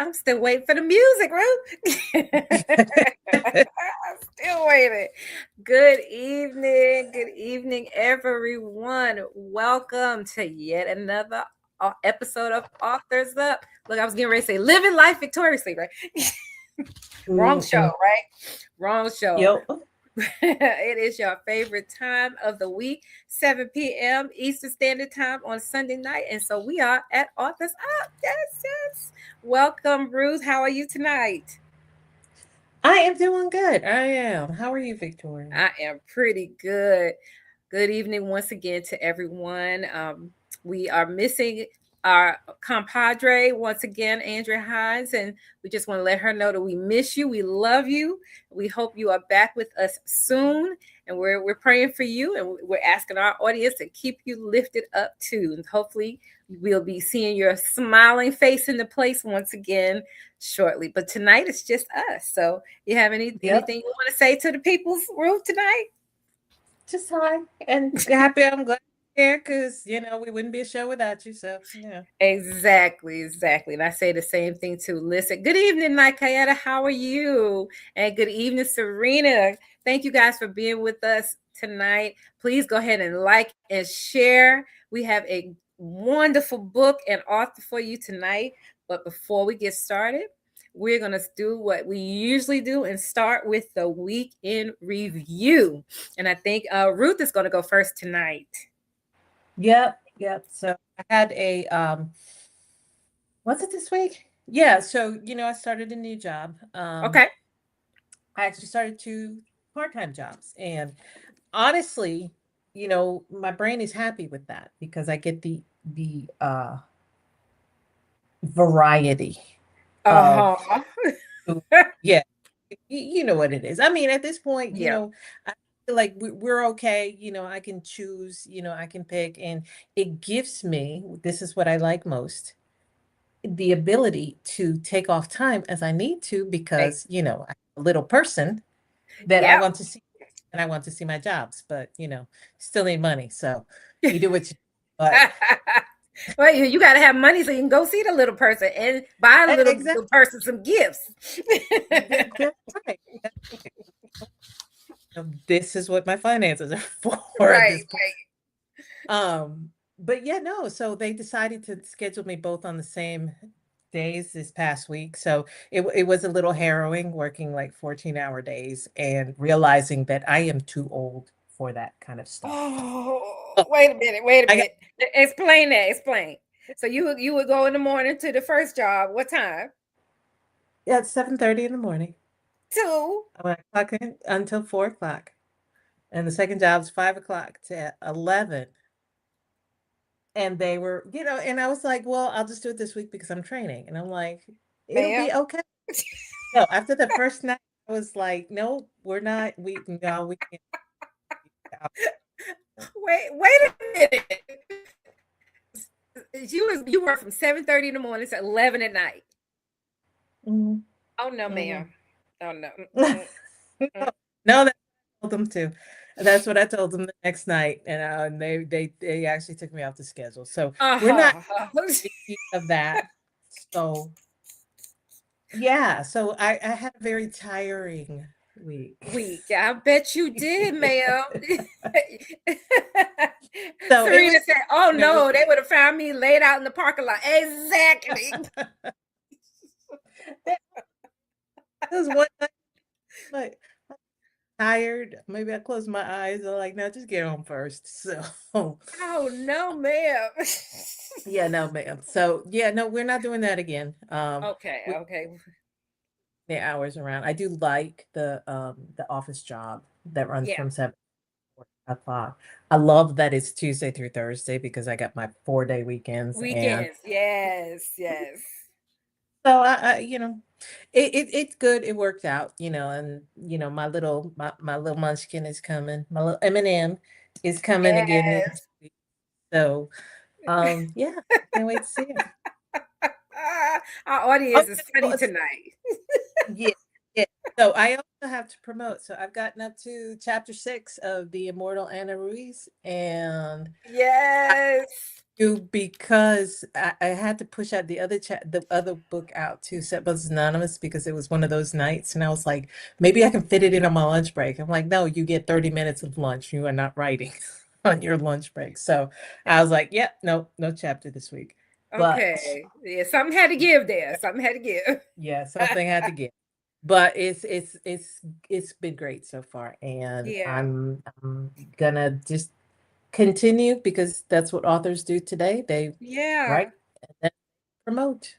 I'm still waiting for the music, Ruth. I'm still waiting. Good evening, everyone. Welcome to yet another episode of Authors Up. Look, I was getting ready to say living life victoriously, right? Wrong show, right? Wrong show. Yep. It is your favorite time of the week, 7 p.m. Eastern Standard Time on Sunday night. And so we are at Authors Up. Yes. Welcome, Ruth. How are you tonight? I am doing good. I am. How are you, Victoria? I am pretty good. Good evening once again to everyone. We are missing our compadre once again, Andrea Hines, and we just want to let her know that we miss you. We love you. We hope you are back with us soon, and we're praying for you, and we're asking our audience to keep you lifted up too. And hopefully, we'll be seeing your smiling face in the place once again shortly. But tonight it's just us. So, you have anything you want to say to the people's Ruth tonight? Just hi and happy. I'm glad you're here because we wouldn't be a show without you. So yeah. Exactly. And I say the same thing too. Listen, good evening, Nikayetta. How are you? And good evening, Serena. Thank you guys for being with us tonight. Please go ahead and like and share. We have a wonderful book and author for you tonight. But before we get started, we're going to do what we usually do and start with the week in review. And I think Ruth is going to go first tonight. Yep. So I had a was it this week? Yeah. So I started a new job. Okay. I actually started 2 part-time jobs, and honestly, my brain is happy with that because I get the variety of yeah. You know what it is. I mean, at this point, I feel like we're okay. I can choose, I can pick, and it gives me, this is what I like most, the ability to take off time as I need to because, I'm a little person that I want to see, and I want to see my jobs, but, still need money. So you do what you but well, you got to have money so you can go see the little person and buy the little person some gifts. That's right. This is what my finances are for. Right. But yeah, no. So they decided to schedule me both on the same days this past week. So it was a little harrowing working like 14-hour days and realizing that I am too old for that kind of stuff. Oh, wait a minute. Explain that. Explain. So you would go in the morning to the first job. What time? Yeah, it's 7:30 in the morning. 2. I went clock in until 4 o'clock. And the second job is 5 o'clock to 11. And they were, and I was like, well, I'll just do it this week because I'm training. And I'm like, it'll be okay. No, after the first night, I was like, no, we're not. We can't. Wait a minute. You work from 7:30 in the morning to 11 at night. Mm-hmm. Oh no, ma'am. Oh no. No, that's what I told them to. That's what I told them the next night, and they actually took me off the schedule. So we're not of that. So yeah, so I had a very tiring week. I bet you did, ma'am. So Serena said, "Oh no, they would have found me laid out in the parking lot." Exactly. It was one night Like, I'm tired. Maybe I close my eyes. I'm like, no, just get home first. So, Oh no, ma'am. yeah, no, ma'am. So, yeah, no, we're not doing that again. Okay, We okay. the hours around. I do like the office job that runs Yeah. from 7 o'clock. I love that it's Tuesday through Thursday because I got my 4-day weekends and Weekends. Yes, yes. so it's good. It worked out, and my little munchkin is coming. My little M&M is coming again Yes. next week. So yeah, can't wait to see him. Our Oh, audience is yeah, funny tonight. yeah, yeah. So I also have to promote. So I've gotten up to chapter 6 of The Immortal Anna Ruiz, and Yes. because I had to push out the other book out to Set Buzz Anonymous because it was one of those nights, and I was like, maybe I can fit it in on my lunch break. I'm like, no, you get 30 minutes of lunch. You are not writing on your lunch break. So I was like, yeah, no, no chapter this week. But Okay. Yeah, something had to give there. Something had to give. yeah, something had to get. But it's been great so far, and Yeah. I'm gonna just continue because that's what authors do today. They write Yeah. and then promote.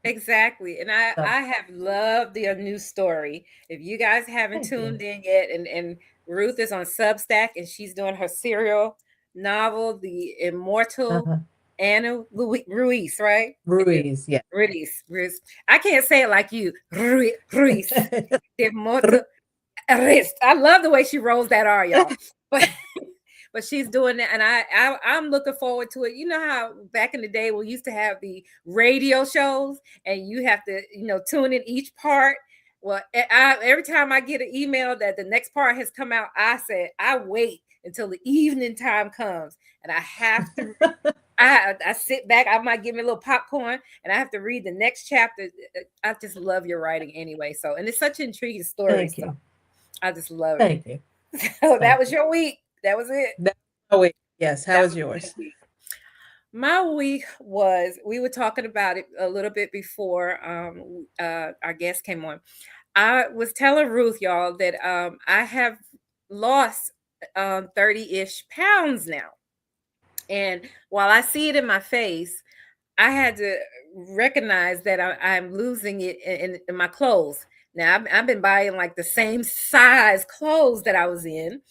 Exactly. And So I have loved the new story. If you guys haven't thank you. tuned in yet, and Ruth is on Substack and she's doing her serial novel, The Immortal Uh-huh. Ruiz, right? Ruiz, yeah. Ruiz. I can't say it like you. Ruiz. The Immortal Ruiz. I love the way she rolls that R, y'all. But but she's doing that, and I'm looking forward to it. You know how back in the day we used to have the radio shows, and you have to tune in each part. Well, every time I get an email that the next part has come out, I said I wait until the evening time comes, and I have to. I sit back. I might give me a little popcorn, and I have to read the next chapter. I just love your writing anyway. So, and it's such an intriguing story. Thank So, you. I just love it. Thank you. So that Thank was you. your week. That was it. That, oh wait, yes. How That was was my yours? week. My week was, we were talking about it a little bit before our guest came on. I was telling Ruth, y'all, that I have lost 30-ish pounds now. And while I see it in my face, I had to recognize that I'm losing it in my clothes. Now, I've been buying like the same size clothes that I was in,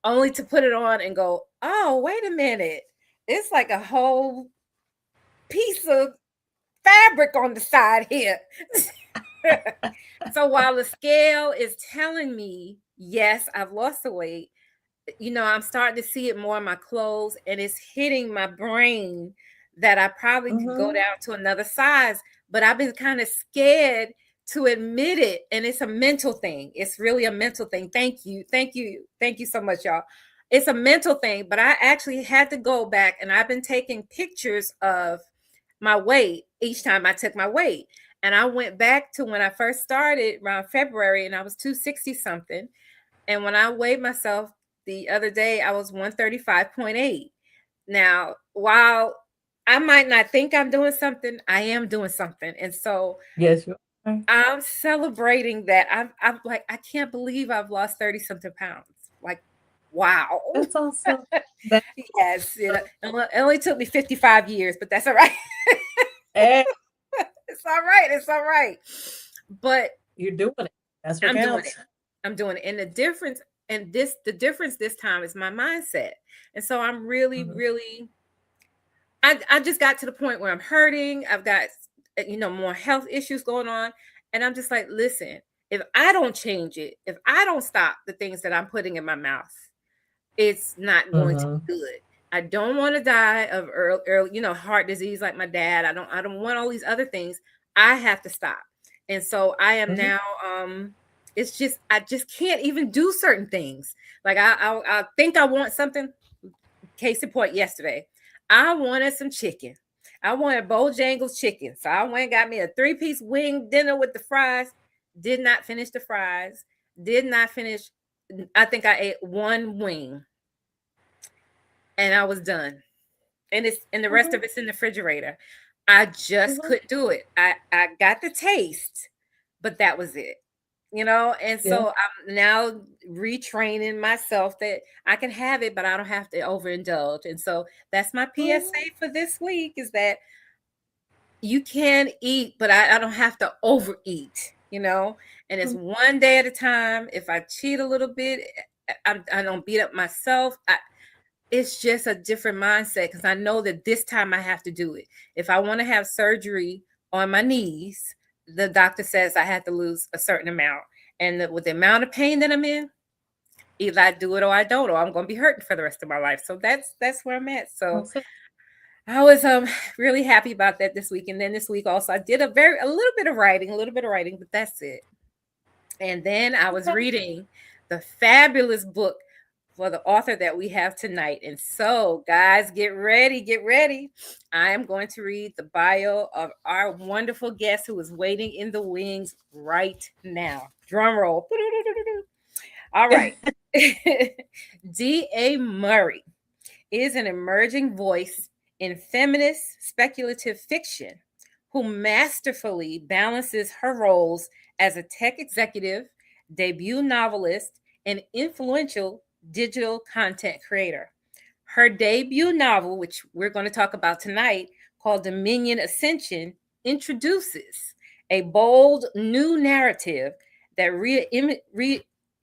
only to put it on and go, oh, wait a minute. It's like a whole piece of fabric on the side here. So while the scale is telling me, yes, I've lost the weight, I'm starting to see it more in my clothes, and it's hitting my brain that I probably could go Mm-hmm. down to another size, but I've been kind of scared to admit it. And it's a mental thing. It's really a mental thing. Thank you. Thank you. Thank you so much, y'all. It's a mental thing, but I actually had to go back, and I've been taking pictures of my weight each time I took my weight. And I went back to when I first started around February, and I was 260 something. And when I weighed myself the other day, I was 135.8. Now, while I might not think I'm doing something, I am doing something. And so Yes, you are. I'm celebrating that. I'm like, I can't believe I've lost 30 something pounds. Like, wow. That's awesome. That's Yes. awesome. It only took me 55 years, but that's all right. Hey, It's all right. It's all right. But you're doing it. That's what I'm doing it. counts. I'm doing it. And the difference this time is my mindset. And so I'm really, Mhm. really, I just got to the point where I'm hurting. I've got, more health issues going on. And I'm just like, listen, if I don't change it, if I don't stop the things that I'm putting in my mouth, it's not going to Mhm. be good. I don't want to die of early, heart disease like my dad. I don't want all these other things. I have to stop. And so I am Mhm. now it's just I just can't even do certain things. Like I think I want something. Case in point, yesterday, I wanted some chicken. I wanted Bojangles chicken. So I went and got me a 3-piece wing dinner with the fries. Did not finish the fries. Did not finish. I think I ate one wing and I was done. And the rest Mhm. of it's in the refrigerator. I just Mhm. couldn't do it. I got the taste, but that was it. And Yeah. so I'm now retraining myself that I can have it, but I don't have to overindulge. And so that's my PSA Mhm. for this week, is that you can eat, but I don't have to overeat. And it's one day at a time. If I cheat a little bit, I don't beat up myself. It's just a different mindset, because I know that this time I have to do it. If I want to have surgery on my knees, the doctor says I have to lose a certain amount. And with the amount of pain that I'm in, either I do it or I don't, or I'm going to be hurting for the rest of my life. So that's where I'm at. So That's it. I was really happy about that this week. And then this week also I did a little bit of writing, but that's it. And then I was Okay. reading the fabulous book for the author that we have tonight. And so, guys, get ready, get ready. I am going to read the bio of our wonderful guest who is waiting in the wings right now. Drum roll. All right. D.A. Murray is an emerging voice in feminist speculative fiction who masterfully balances her roles as a tech executive, debut novelist, and influential digital content creator. Her debut novel, which we're going to talk about tonight, called Dominion Ascension, introduces a bold new narrative that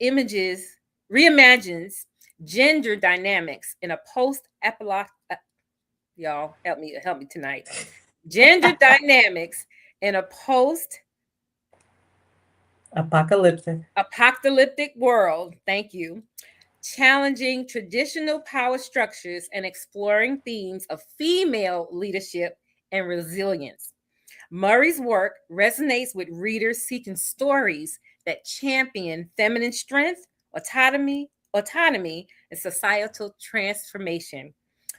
images reimagines gender dynamics in a y'all help me tonight. Gender dynamics in a post Apocalyptic. apocalyptic world. Thank you. Challenging traditional power structures and exploring themes of female leadership and resilience. Murray's work resonates with readers seeking stories that champion feminine strength, autonomy, and societal transformation.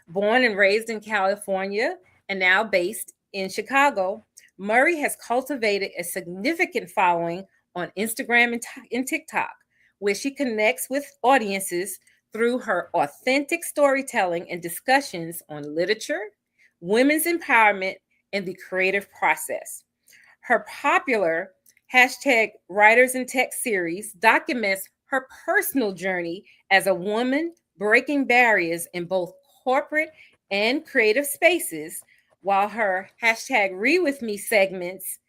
Born and raised in California and now based in Chicago, Murray has cultivated a significant following on Instagram and TikTok, where she connects with audiences through her authentic storytelling and discussions on literature, women's empowerment, and the creative process. Her popular hashtag Writers in Tech series documents her personal journey as a woman breaking barriers in both corporate and creative spaces, while her hashtag Read With Me segments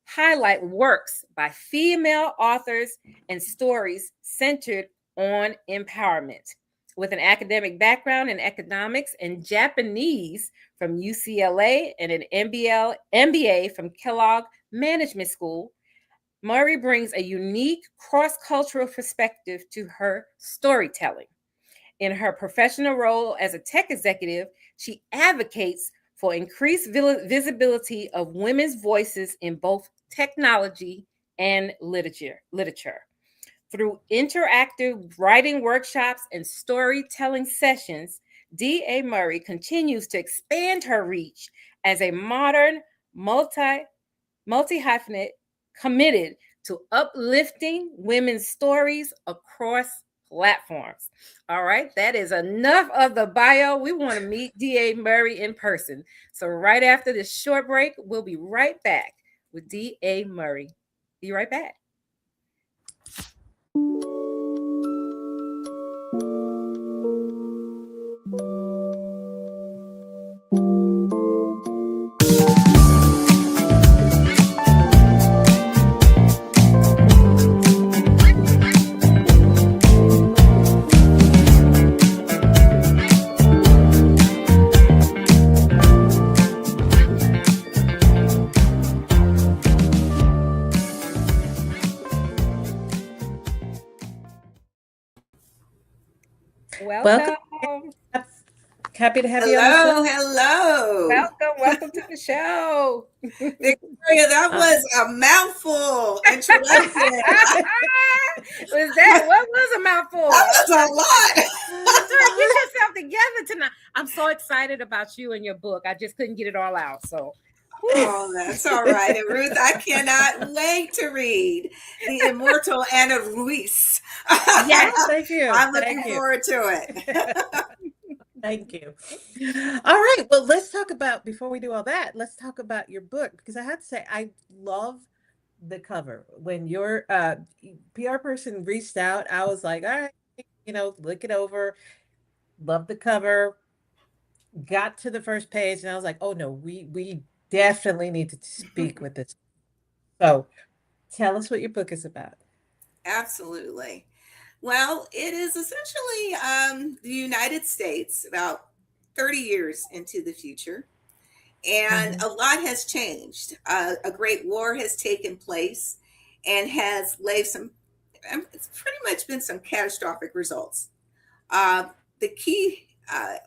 highlight works by female authors and stories centered on empowerment. With an academic background in economics and Japanese from UCLA and an MBA from Kellogg Management School, Murray brings a unique cross cultural perspective to her storytelling. In her professional role as a tech executive, she advocates for increased visibility of women's voices in both technology and literature. Through interactive writing workshops and storytelling sessions, D.A. Murray continues to expand her reach as a modern, multi hyphenate committed to uplifting women's stories across platforms. All right, that is enough of the bio. We want to meet D.A. Murray in person. So, right after this short break, we'll be right back with D.A. Murray. Be right back. Welcome. Welcome. Happy to have you on the show. Hello, hello. Welcome to the show. Victoria, that Uh, was a mouthful introduction. What was a mouthful? That was a lot. Victoria, get yourself together tonight. I'm so excited about you and your book. I just couldn't get it all out. So, Oh, that's all right. And Ruth, I cannot wait to read The Immortal Anna Ruiz. yes. Thank you. I'm Thank looking you. forward to it. Thank you. All right. Well, let's talk about, before we do all that, let's talk about your book, because I have to say, I love the cover. When your PR person reached out, I was like, all right, look it over, love the cover, got to the first page, and I was like, oh no, we definitely need to speak with this. So tell us what your book is about. Absolutely. Well, it is essentially the United States about 30 years into the future. And Mm-hmm. a lot has changed. A great war has taken place and has laid some, it's pretty much been some catastrophic results. Uh, the key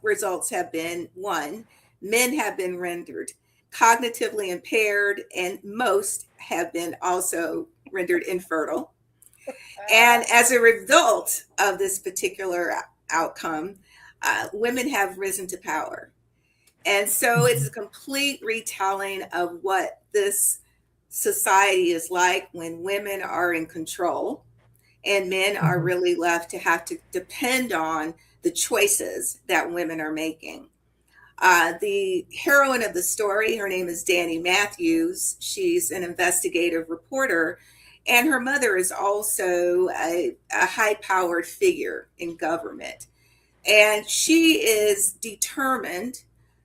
results have been one, men have been rendered cognitively impaired, and most have been also rendered infertile. And as a result of this particular outcome, women have risen to power. And so it's Mm-hmm. a complete retelling of what this society is like when women are in control and men are Mm-hmm. really left to have to depend on the choices that women are making. The heroine of the story, her name is Danny Matthews. She's an investigative reporter, and her mother is also a high powered figure in government. And she is determined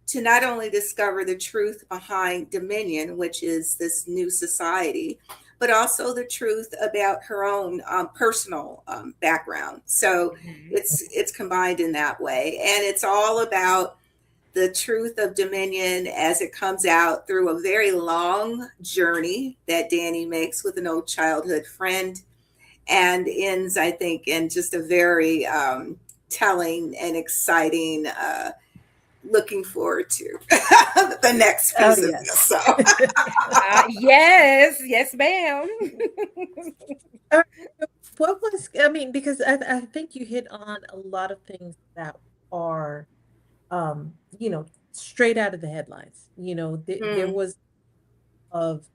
to not only discover the truth behind Dominion, which is this new society, but also the truth about her own personal background. So Mhm. it's combined in that way, and it's all about the truth of Dominion as it comes out through a very long journey that Danny makes with an old childhood friend, and ends, I think, in just a very telling and exciting. Looking forward to the next Oh piece of this. yes. So, Yes, yes, ma'am. All right, so what was, I mean, because I think you hit on a lot of things that are, straight out of the headlines. There hmm, was of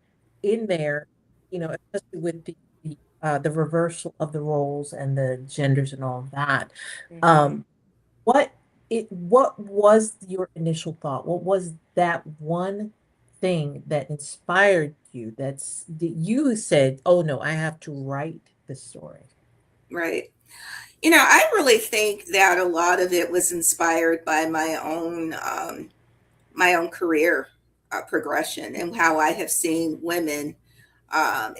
in there, especially with the reversal of the roles and the genders and all of that. Mhm. Um, what was your initial thought? What was that one thing that inspired you that you said, "Oh no, I have to write this story." right. I really think that a lot of it was inspired by my own career progression and how I have seen women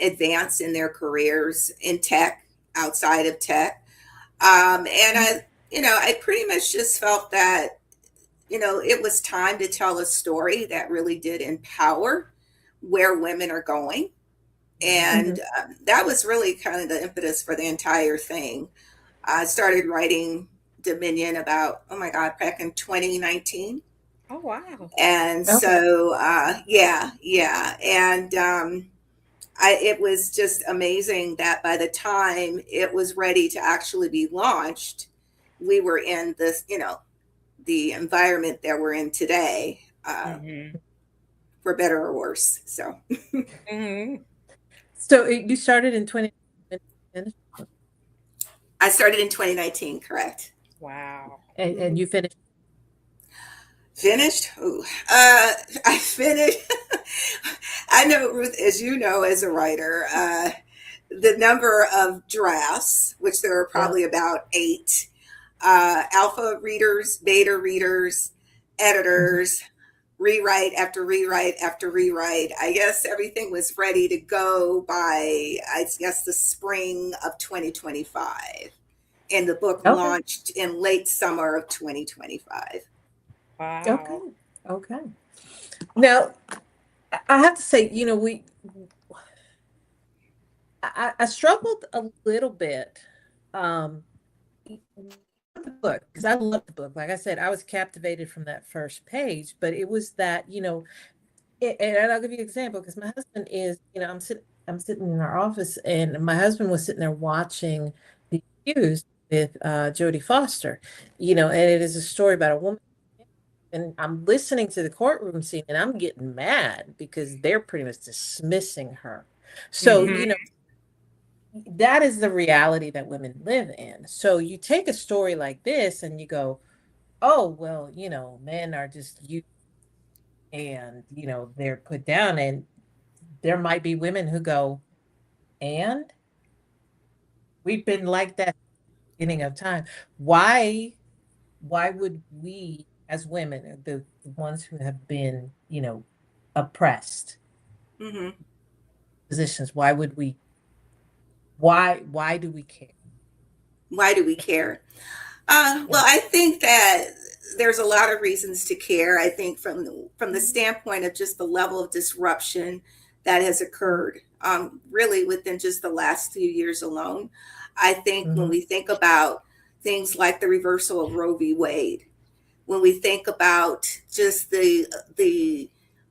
advance in their careers in tech, outside of tech. And I pretty much just felt that, it was time to tell a story that really did empower where women are going. Mhm. And Mhm. that was really kind of the impetus for the entire thing. I started writing Dominion about, oh my God, back in 2019. Oh, wow. And Okay. so, yeah, yeah. And it was just amazing that by the time it was ready to actually be launched, we were in this, the environment that we're in today, Mhm. for better or worse. So Mhm. So you started in 20. I started in 2019, correct? Wow. And you finished. Finished? Ooh. I finished. I know, Ruth, as you know, as a writer, the number of drafts, which there are Yeah. probably about eight, alpha readers, beta readers, Mhm. editors, rewrite after rewrite after rewrite. I guess everything was ready to go by, I guess, the spring of 2025. And the book Okay. launched in late summer of 2025. Okay. Wow. Okay. Now, I have to say, I struggled a little bit um with the book because I loved the book. Like I said, I was captivated from that first page, but it was that, and I'll give you an example because my husband is, I'm sitting in our office and my husband was sitting there watching The Accused with Jodie Foster, and it is a story about a woman. And I'm listening to the courtroom scene and I'm getting mad because they're pretty much dismissing her. So, Mhm. that is the reality that women live in. So you take a story like this and you go, oh, well, men are just you and, they're put down. And there might be women who go, and we've been like that beginning of time. Why would we as women, the ones who have been, oppressed Mm-hmm. positions, why do we care? Why do we care? Yeah. Well, I think that there's a lot of reasons to care. I think from the standpoint of just the level of disruption that has occurred, really within just the last few years alone. I think when Mm-hmm. we think about things like the reversal of Roe v. Wade, when we think about just the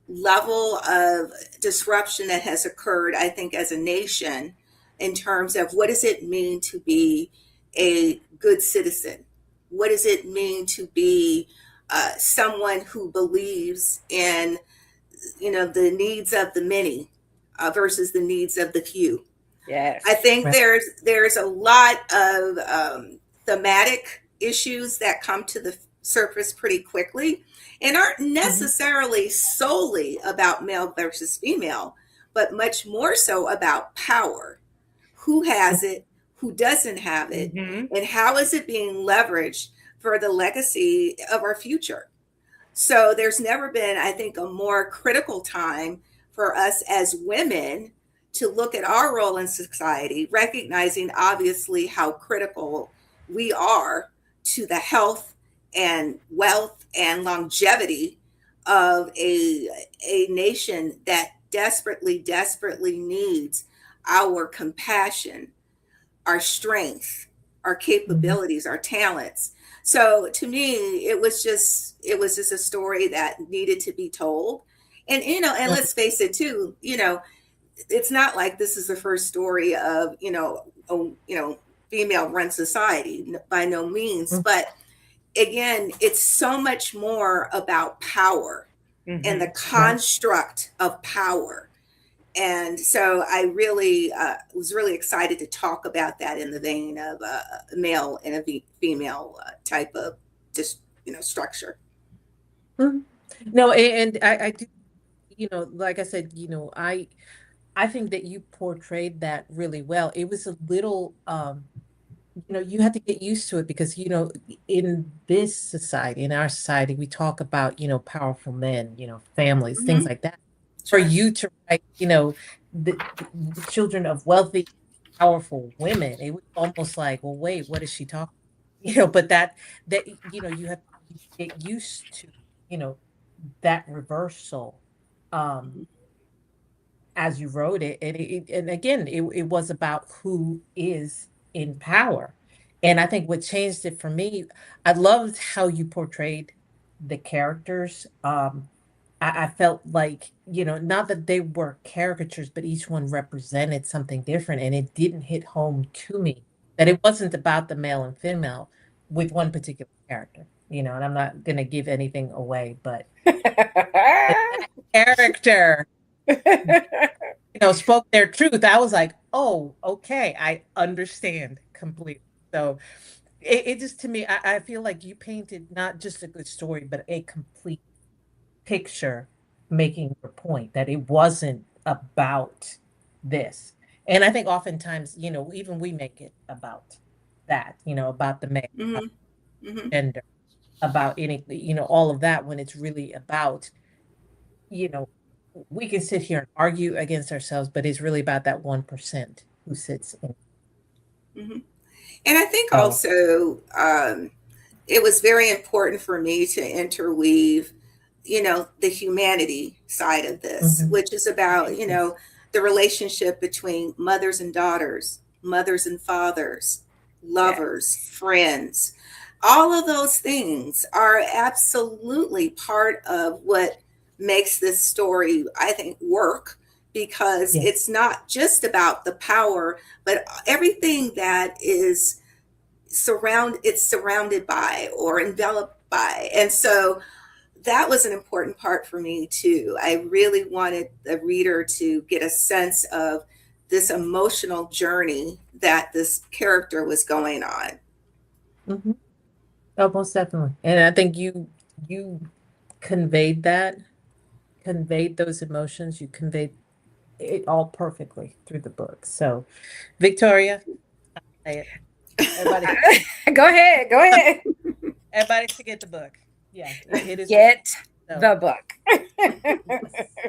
level of disruption that has occurred, I think as a nation, in terms of what does it mean to be a good citizen? What does it mean to be someone who believes in, the needs of the many versus the needs of the few? I Yes. think Right. there's a lot of thematic issues that come to the surface pretty quickly and aren't Mm-hmm. necessarily solely about male versus female, but much more so about power. Who has it? Who doesn't have it? Mm-hmm. And how is it being leveraged for the legacy of our future? So there's never been, I think, a more critical time for us as women to look at our role in society, recognizing obviously how critical we are to the health and wealth and longevity of a nation that desperately, desperately needs our compassion, our strength, our Mm-hmm. capabilities, our talents. So to me, it was just a story that needed to be told. And and let's face it too, it's not like this is the first story of, female run society, by no means, Mm-hmm. but again, it's so much more about power and the Mm-hmm. Right. construct of power. And so I really was really excited to talk about that in the vein of a male and a female type of just structure. Mhm. No, and I do, like I said, I think that you portrayed that really well. It was a little, you have to get used to it because, in this society, in our society, we talk about, powerful men, families, things Hmm. like that. For Sure. you to write, the children of wealthy, powerful women, it was almost like, well, wait, what is she talking? But that you have to get used to, you know, that reversal. Um, as you wrote it, and again, it was about who is in power. And I think what changed it for me, I loved how you portrayed the characters. I felt like, not that they were caricatures, but each one represented something different, and it didn't hit home to me that it wasn't about the male and female with one particular character. And I'm not going to give anything away, but that character spoke their truth. I was like, oh, okay, I understand completely. So it just, to me, I feel like you painted not just a good story, but a complete picture, making your point that it wasn't about this. And I think oftentimes, even we make it about that, about the male, about Hmm. Hmm. gender, about any, all of that, when it's really about, you know, we can sit here and argue against ourselves, but it's really about that 1% who sits in. Hmm. And I think So, also it was very important for me to interweave, the humanity side of this, mhm, which is about, yes, the relationship between mothers and daughters, mothers and fathers, lovers, Yes. friends. All of those things are absolutely part of what makes this story, I think, work, because yes, it's not just about the power, but everything that is it's surrounded by or enveloped by. And so that was an important part for me too. I really wanted the reader to get a sense of this emotional journey that this character was going on. mhm. Oh, most definitely. And I think you conveyed that, conveyed those emotions, you conveyed it all perfectly through the book. So, Victoria, say it. Everybody, Go ahead. Go ahead. everybody should get the book. Yeah, it is. Get So, the book.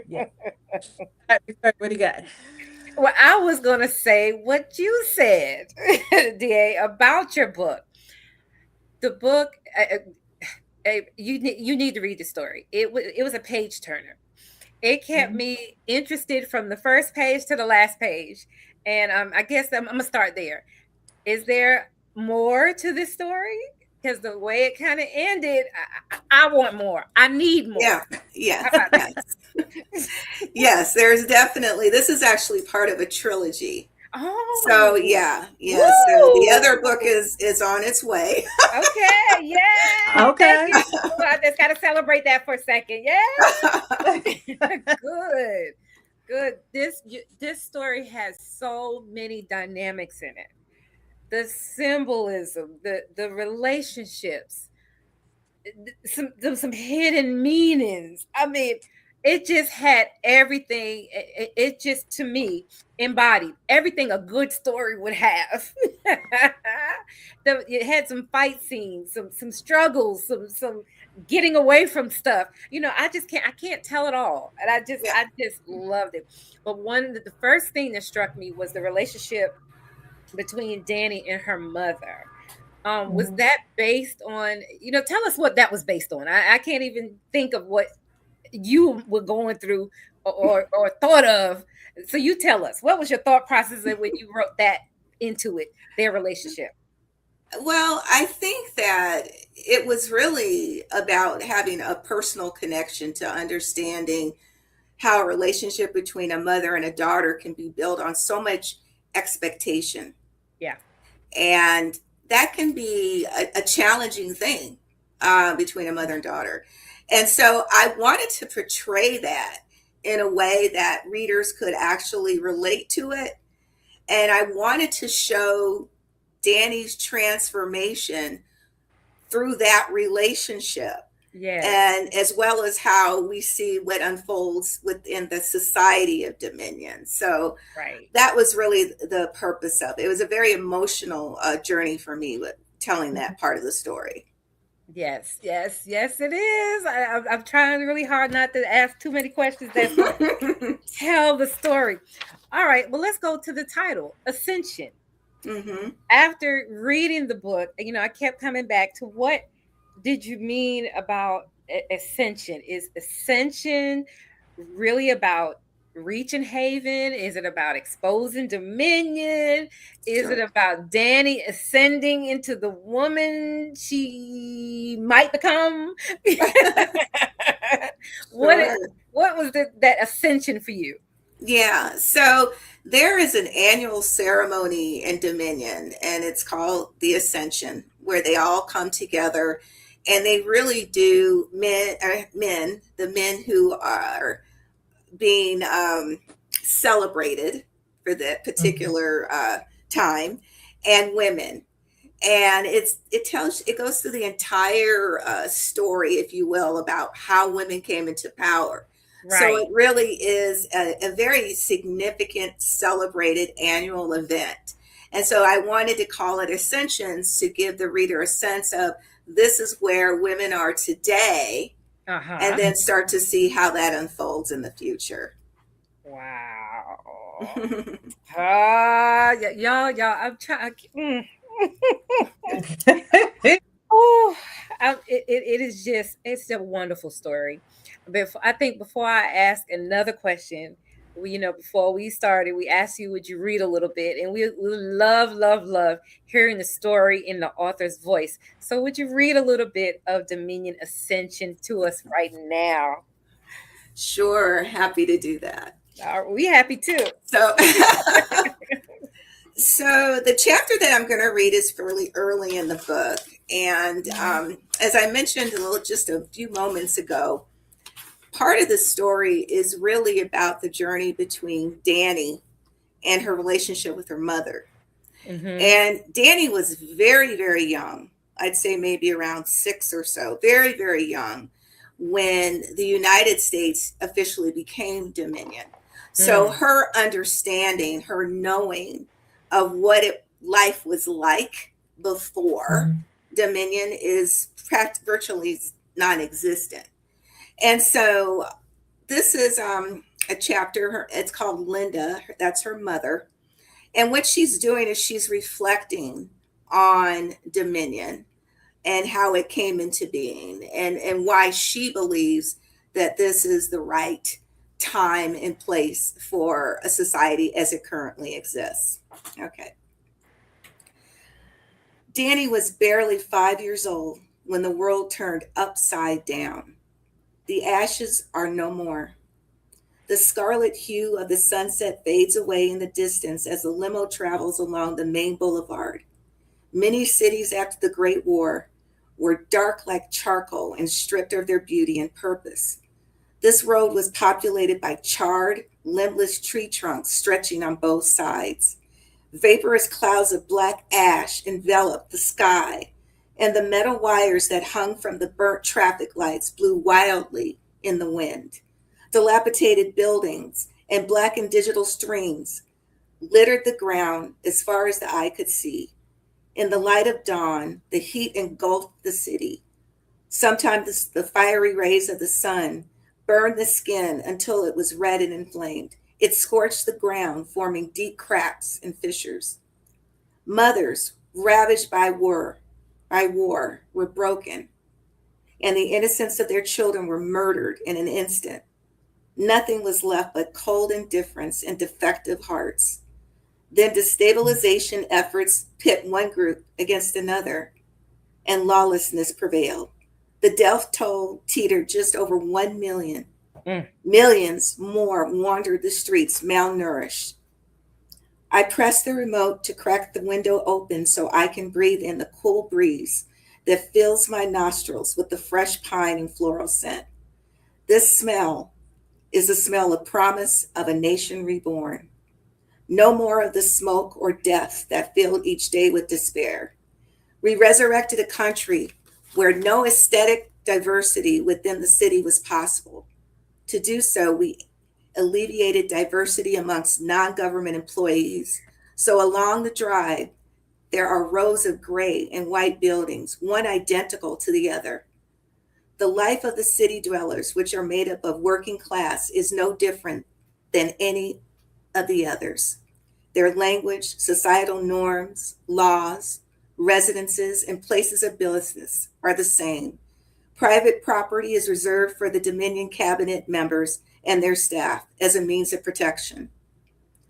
yes, yes. All right, Victoria, what do you got? Well, I was going to say what you said, DA, about your book. The book, you need to read the story. It was a page turner. It kept Mhm. me interested from the first page to the last page, and I guess I'm gonna start there. Is there more to this story? Because the way it kind of ended, I want more. I need more. Yeah, yes, How about yes. Yes, there's definitely, this is actually part of a trilogy. So Oh, yeah, yeah. So the other book woo! is on its way. Okay, yay! Thank Okay. you. Well, I just got to celebrate that for a second. Yeah, good, good. This story has so many dynamics in it. The symbolism, the relationships, some hidden meanings. I mean, it just had everything. It just, to me, embodied everything a good story would have. It had some fight scenes, some struggles, some getting away from stuff. I can't tell it all, and Yeah. I just loved it. But the first thing that struck me was the relationship between Danny and her mother. Was Mhm. that based on, tell us what that was based on. I can't even think of what you were going through, or thought of. So you tell us, what was your thought process when you wrote that into it, their relationship? Well, I think that it was really about having a personal connection to understanding how a relationship between a mother and a daughter can be built on so much expectation. Yeah. And that can be a challenging thing between a mother and daughter. And so I wanted to portray that in a way that readers could actually relate to it. And I wanted to show Danny's transformation through that relationship, Yes. and as well as how we see what unfolds within the society of Dominion. So Right. that was really the purpose of it. It was a very emotional journey for me with telling that part of the story. Yes, yes, yes, it is. I'm trying really hard not to ask too many questions that's going to tell the story. All right, well, let's go to the title, Ascension. Hmm. After reading the book, I kept coming back to, what did you mean about ascension? Is ascension really about reaching haven? Is it about exposing dominion? Is it Sure. about Danny ascending into the woman she might become? what Sure. what was that ascension for you? Yeah. So there is an annual ceremony in Dominion, and it's called the Ascension, where they all come together, and they really do the men who are being celebrated for that Mhm. particular time, and women. And it goes through the entire story, if you will, about how women came into power. So Right. it really is a very significant celebrated annual event. And so I wanted to call it Ascensions to give the reader a sense of this is where women are today, and Uh-huh. then start to see how that unfolds in the future. Wow. Y'all, I'm trying. Oh, it is just, it's a wonderful story. I think before I ask another question, before we started, we asked you, would you read a little bit? And we love, love, love hearing the story in the author's voice. So would you read a little bit of Dominion Ascension to us right now? Sure, happy to do that. Are we happy too? So So the chapter that I'm going to read is fairly early in the book, and as I mentioned just a few moments ago, part of the story is really about the journey between Danny and her relationship with her mother. Mm-hmm. And Danny was very, very young. I'd say maybe around 6 or so, very, very young, when the United States officially became Dominion. So her understanding, her knowing of what life was like before Dominion is virtually non-existent. And so this is a chapter, it's called Linda, that's her mother. And what she's doing is she's reflecting on Dominion and how it came into being, and why she believes that this is the right time and place for a society as it currently exists. Okay. Danny was barely 5 years old when the world turned upside down. The ashes are no more. The scarlet hue of the sunset fades away in the distance as the limo travels along the main boulevard. Many cities after the Great War were dark like charcoal and stripped of their beauty and purpose. This road was populated by charred, limbless tree trunks stretching on both sides. Vaporous clouds of black ash enveloped the sky, and the metal wires that hung from the burnt traffic lights blew wildly in the wind. Dilapidated buildings and blackened digital screens littered the ground as far as the eye could see. In the light of dawn, the heat engulfed the city. Sometimes the fiery rays of the sun burned the skin until it was red and inflamed. It scorched the ground, forming deep cracks and fissures. Mothers ravaged by war were broken, and the innocence of their children were murdered in an instant. Nothing was left but cold indifference and defective hearts. Then destabilization efforts pit one group against another, and lawlessness prevailed. The death toll teetered just over 1 million. Millions more wandered the streets malnourished. I press the remote to crack the window open so I can breathe in the cool breeze that fills my nostrils with the fresh pine and floral scent. This smell is the smell of promise of a nation reborn. No more of the smoke or death that filled each day with despair. We resurrected a country where no aesthetic diversity within the city was possible. To do so, we alleviated diversity amongst non-government employees. So along the drive, there are rows of gray and white buildings, one identical to the other. The life of the city dwellers, which are made up of working class, is no different than any of the others. Their language, societal norms, laws, residences, and places of business are the same. Private property is reserved for the Dominion cabinet members and their staff as a means of protection.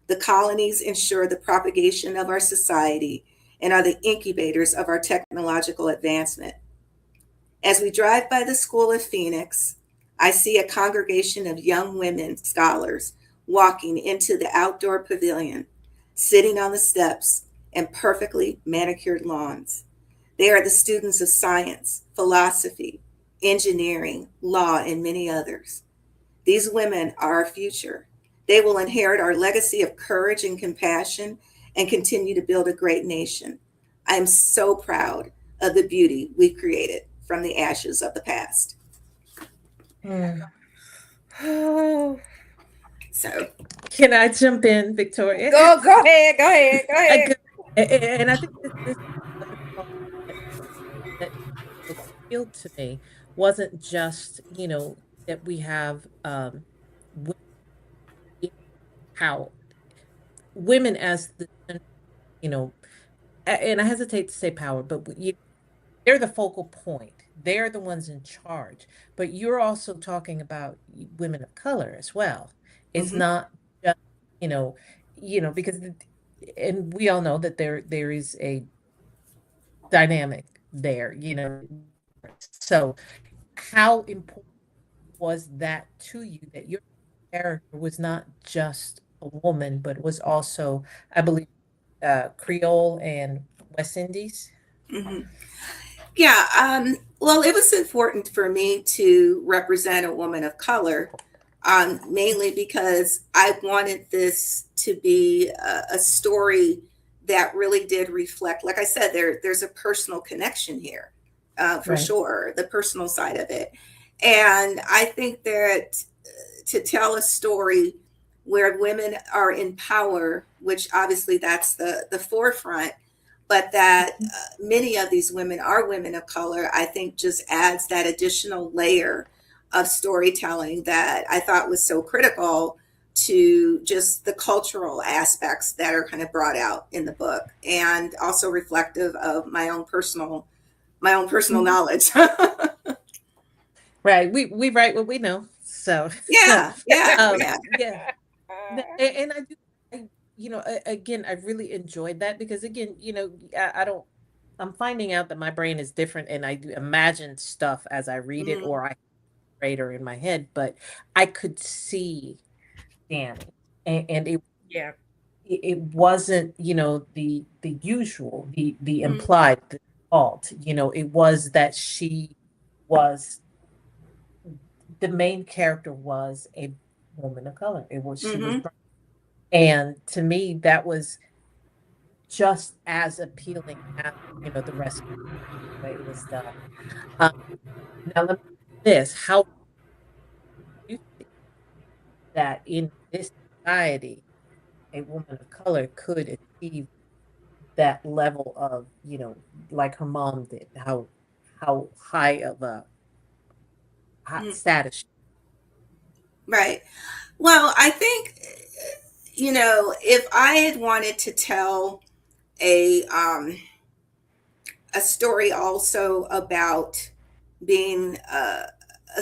The colonies ensure the propagation of our society and are the incubators of our technological advancement. As we drive by the School of Phoenix, I see a congregation of young women scholars walking into the outdoor pavilion, sitting on the steps and perfectly manicured lawns. They are the students of science, philosophy, engineering, law, and many others. These women are our future. They will inherit our legacy of courage and compassion and continue to build a great nation. I am so proud of the beauty we created from the ashes of the past. Oh. So, can I jump in, Victoria? Go ahead. And I think this other part that appealed to me wasn't just, that we have women, how women as the, you know, and I hesitate to say power, but they're the focal point. They're the ones in charge. But you're also talking about women of color as well. It's not just, because and we all know that there is a dynamic there, So how important was that to you that your character was not just a woman, but was also, I believe, Creole and West Indies? Yeah, well, it was important for me to represent a woman of color, mainly because I wanted this to be a story that really did reflect, like I said, there's a personal connection here, for sure, the personal side of it. And I think that to tell a story where women are in power, which obviously that's the forefront, but that many of these women are women of color, I think just adds that additional layer of storytelling that I thought was so critical to just the cultural aspects that are kind of brought out in the book, and also reflective of my own personal knowledge. Right. We write what we know. So, Yeah, yeah, yeah. yeah. And I do, again, I really enjoyed that because again, I don't, I'm finding out that my brain is different and I do imagine stuff as I read it Mhm, or I greater in my head, but I could see Danny, and Yeah. it wasn't, the usual, the mhm, implied, the default. It was that she was the main character was a woman of color. It was she was mhm, brown. And to me, that was just as appealing as the rest of the way it was done. Um, Now let me ask this: how do you see that in this society, a woman of color could achieve that level of, like her mom did? How high of a hot mhm. status? Right. Well, I think, if I had wanted to tell a a story also about being a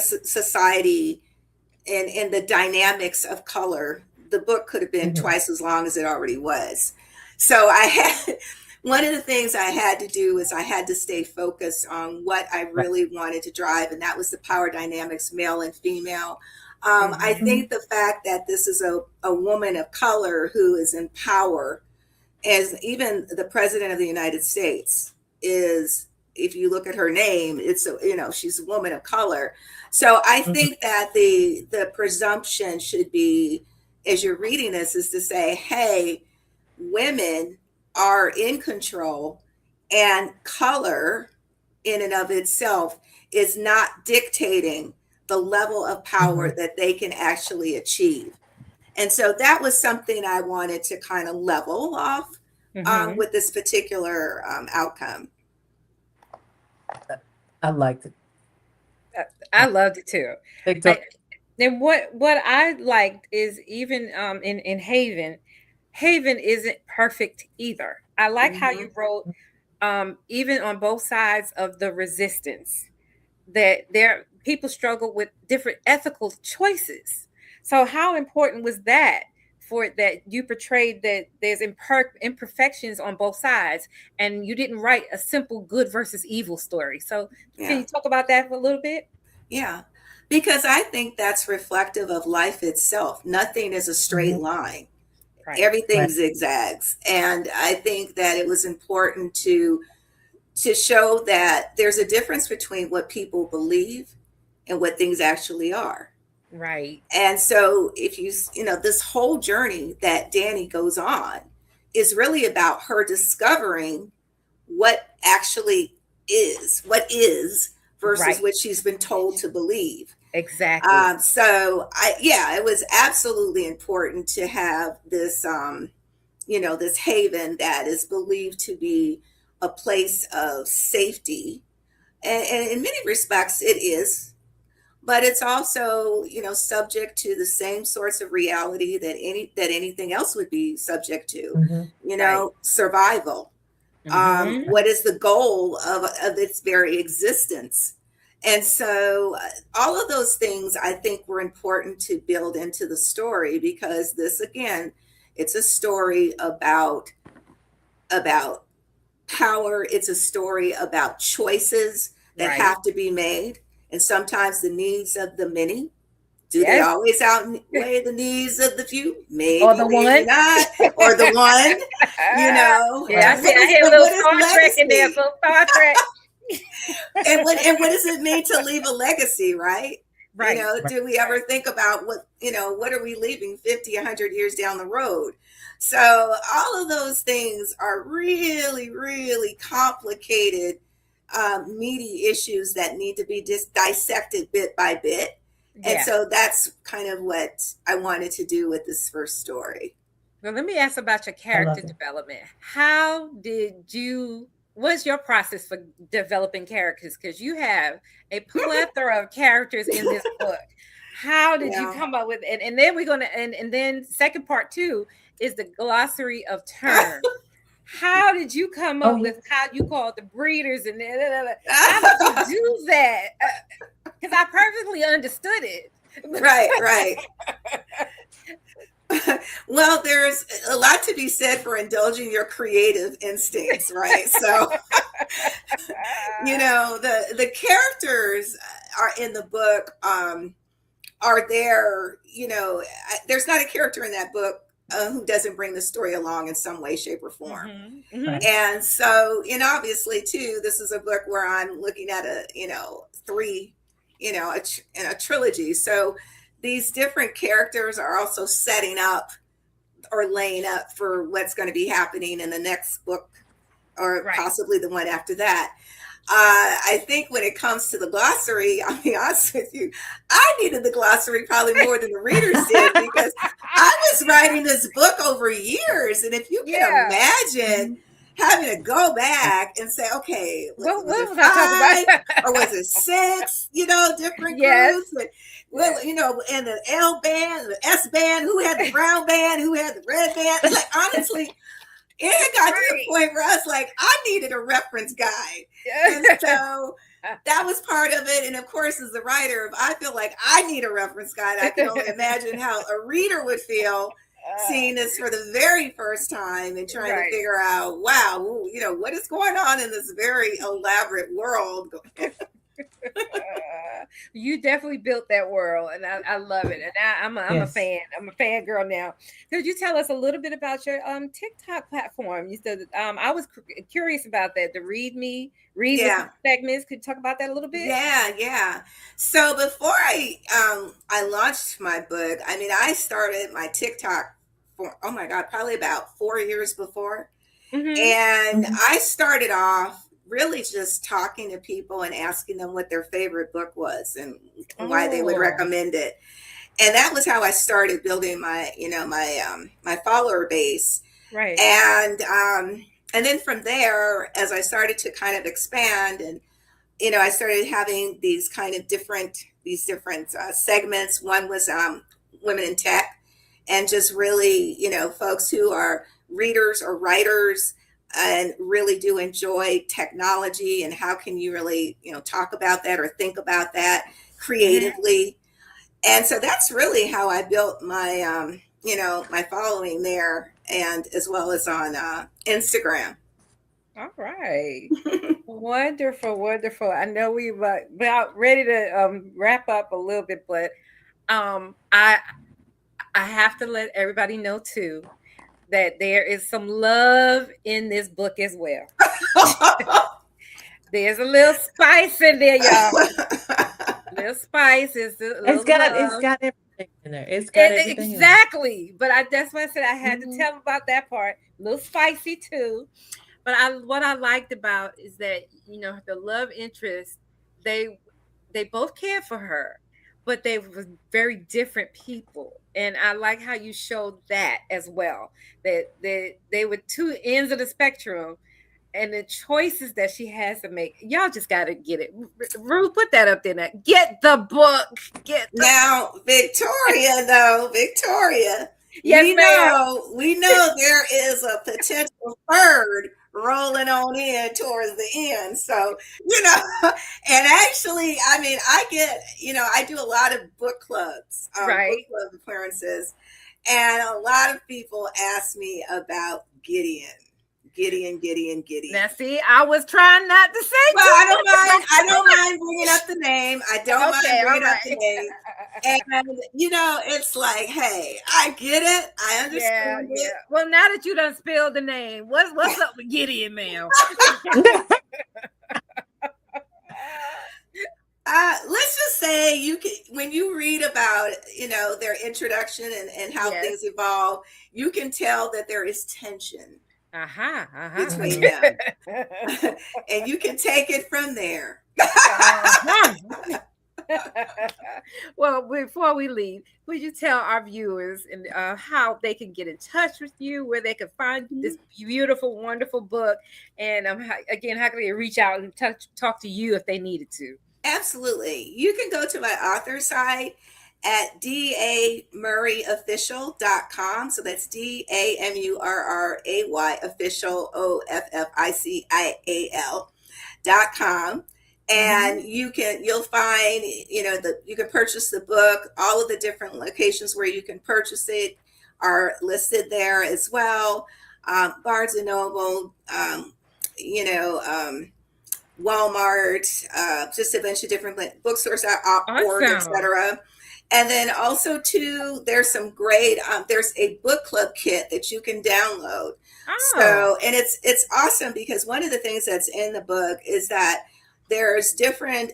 society and the dynamics of color, the book could have been Mhm. twice as long as it already was. So I had one of the things I had to do was I had to stay focused on what I Right. really wanted to drive, and that was the power dynamics, male and female. I Mm-hmm. think the fact that this is a woman of color who is in power, as even the president of the United States is, if you look at her name, it's she's a woman of color. So I Mhm. think that the presumption should be, as you're reading this, is to say, hey, women are in control, and color in and of itself is not dictating the level of power Mhm. that they can actually achieve. And so that was something I wanted to kind of level off Mm-hmm. with this particular outcome. I liked it. I loved it too. Victor. I, and what I liked is even in Haven, Haven isn't perfect either. I like how Hmm. you wrote even on both sides of the resistance that there people struggle with different ethical choices. So how important was that for that you portrayed that there's imperfections on both sides and you didn't write a simple good versus evil story. So can Yeah, you talk about that for a little bit? yeah. Because I think that's reflective of life itself. Nothing is a straight Mhm. line. Right. Everything Right. zigzags. And I think that it was important to show that there's a difference between what people believe and what things actually are. Right. And so if this whole journey that Danny goes on is really about her discovering what actually what is versus Right. what she's been told to believe. Exactly. So it was absolutely important to have this, this haven that is believed to be a place of safety. And in many respects, it is, but it's also, subject to the same sorts of reality that anything else would be subject to, Mhm. Right. survival. Mm-hmm. What is the goal of its very existence? And so all of those things I think were important to build into the story, because this, again, it's a story about power. It's a story about choices that Right. have to be made, and sometimes the needs of the many. Do they Yes. always outweigh the needs of the few? Or Maybe, the maybe one. not. Or the one, Yeah, I Right. see. what I is hear a and little what is Star Trek in there. legacy? So Star Trek. And what does it mean to leave a legacy, right? Right. Right. Do we ever think about what are we leaving 50, 100 years down the road? So all of those things are really, really complicated, meaty issues that need to be just dissected bit by bit. And so that's kind of what I wanted to do with this first story. Well, let me ask about your character development. How did you, what's your process for developing characters? Because you have a plethora of characters in this book. How did you come up with it? And then we're going to, and then second part two is the glossary of terms. How did you come up with how you call the breeders and how did you do that? Because I perfectly understood it. Right. Well, there's a lot to be said for indulging your creative instincts, right? So, the characters are in the book, are there, there's not a character in that book who doesn't bring the story along in some way, shape, or form. And so, obviously too, this is a book where I'm looking at three, in a trilogy. So these different characters are also setting up or laying up for what's going to be happening in the next book, or possibly the one after that. I think when it comes to the glossary, I'll be honest with you, I needed the glossary probably more than the readers did, because I was writing this book over years. And if you can imagine having to go back and say, okay, was it 5 or was it 6, different groups? And, and the L band, the S band, who had the brown band, who had the red band. Like, honestly, it had got to the point where I was like, I needed a reference guide. And so that was part of it. And of course, as a writer, I feel like I need a reference guide. I can only imagine how a reader would feel seeing this for the very first time and trying to figure out, wow, what is going on in this very elaborate world. You definitely built that world, and I love it. And I'm a fan. I'm a fan girl now. Could you tell us a little bit about your TikTok platform? You said I was curious about that. The read segments. Could you talk about that a little bit? Yeah. So before I launched my book, I started my TikTok for, oh my God, probably about 4 years before. And I started off really just talking to people and asking them what their favorite book was and why they would recommend it. And that was how I started building my, my follower base. Right. And then from there, as I started to kind of expand, and, I started having these different segments. One was women in tech, and just really, folks who are readers or writers and really do enjoy technology, and how can you really, talk about that or think about that creatively. And so that's really how I built my, my following there, and as well as on Instagram. All right. Wonderful. I know we about ready to wrap up a little bit, but I have to let everybody know too that there is some love in this book as well. There's a little spice in there, y'all. Little spice is it's got everything in there. It's got everything exactly. But that's why I said I had to tell about that part. A little spicy too. But what I liked about is that the love interest, they both cared for her, but they were very different people. And I like how you showed that as well, that they were two ends of the spectrum, and the choices that she has to make. Y'all just got to get it. Ruth, put that up there now. Get the book. Now, Victoria, though. Yes, we know there is a potential third rolling on in towards the end. So, and actually, I get, I do a lot of book clubs, book club appearances, and a lot of people ask me about Gideon. Now, see, I was trying not to say. Well, I don't mind bringing up the name. I don't mind bringing up the name. And it's like, hey, I get it. I understand it. Well, now that you done spilled the name, what's up with Gideon, ma'am? Let's just say when you read about their introduction and how things evolve, you can tell that there is tension between them. And you can take it from there. Well, before we leave, would you tell our viewers and how they can get in touch with you, where they can find this beautiful, wonderful book, and again, how can they reach out and talk to you if they needed to? Absolutely. You can go to my author site at damurrayofficial.com. So that's DAMURRAY official, OFFICIAL.com. And you'll find, you can purchase the book. All of the different locations where you can purchase it are listed there as well. Barnes and Noble, Walmart, just a bunch of different bookstores, .org, etc. And then also too, there's some great, there's a book club kit that you can download. So, and it's awesome because one of the things that's in the book is that there's different,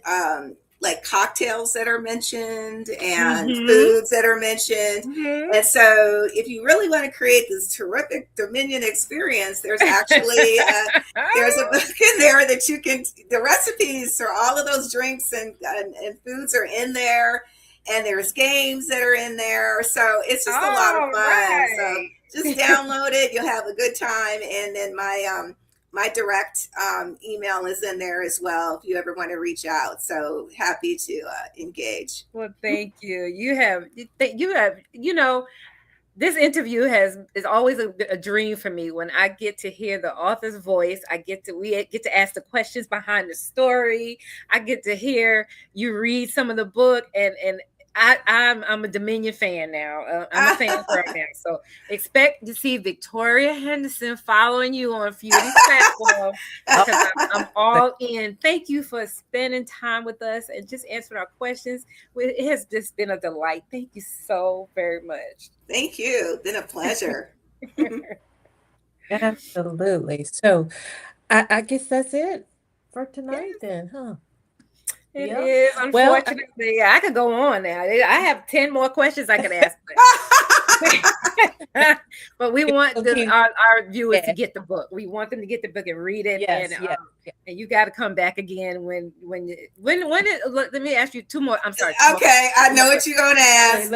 like cocktails that are mentioned and foods that are mentioned. And so if you really want to create this terrific Dominion experience, there's actually there's a book in there that you can, the recipes for all of those drinks and foods are in there, and there's games that are in there. So it's just a lot of fun. Right. So just download it. You'll have a good time. And then my direct email is in there as well if you ever want to reach out. So happy to engage. Well, thank you. You have, this interview is always a dream for me when I get to hear the author's voice. We get to ask the questions behind the story. I get to hear you read some of the book, and I'm a Dominion fan now. I'm a fan right now. So expect to see Victoria Henderson following you on a few of these platforms because I'm all in. Thank you for spending time with us and just answering our questions. It has just been a delight. Thank you so very much. Thank you. It's been a pleasure. Absolutely. So I guess that's it for tonight then, huh? It is, unfortunately. I could go on now. I have 10 more questions I could ask. But we want our viewers to get the book. We want them to get the book and read it. And you got to come back again when let me ask you two more. I'm sorry. Okay, I know what you're going to ask.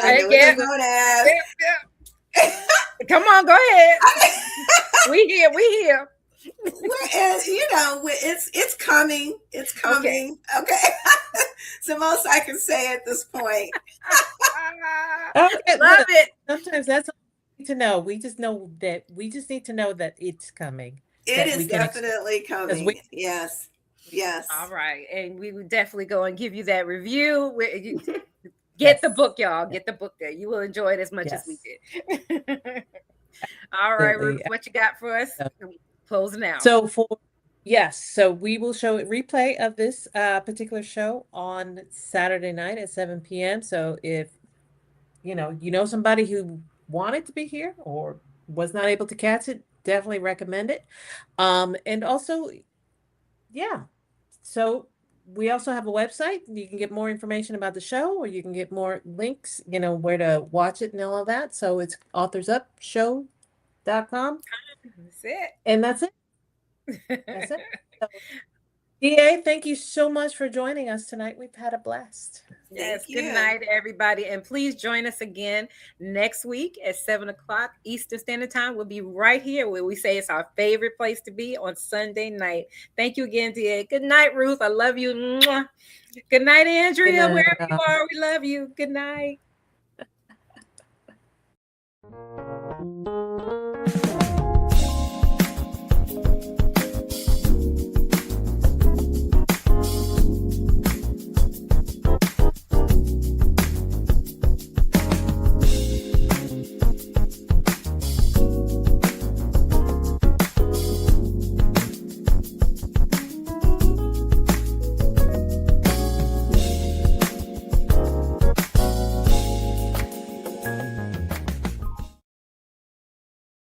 Come on, go ahead. We here. It's coming. It's coming. Okay. It's the most I can say at this point. Okay, love it. Sometimes that's all we need to know. We just need to know that it's coming. It is definitely coming. Yes. All right. And we would definitely go and give you that review. Get the book, y'all. Get the book there. You will enjoy it as much as we did. All right, Ruth, what you got for us? Closing out. So we will show a replay of this particular show on Saturday night at 7 p.m. So if you know somebody who wanted to be here or was not able to catch it, definitely recommend it. And also, so we also have a website. You can get more information about the show, or you can get more links, where to watch it and all of that. So it's authorsupshow.com. That's it. And that's it. That's it. So, DA, thank you so much for joining us tonight. We've had a blast. Yes. Good night, everybody. And please join us again next week at 7:00 Eastern Standard Time. We'll be right here where we say it's our favorite place to be on Sunday night. Thank you again, DA. Good night, Ruth. I love you. Mwah. Good night, Andrea. Wherever you are, we love you. Good night.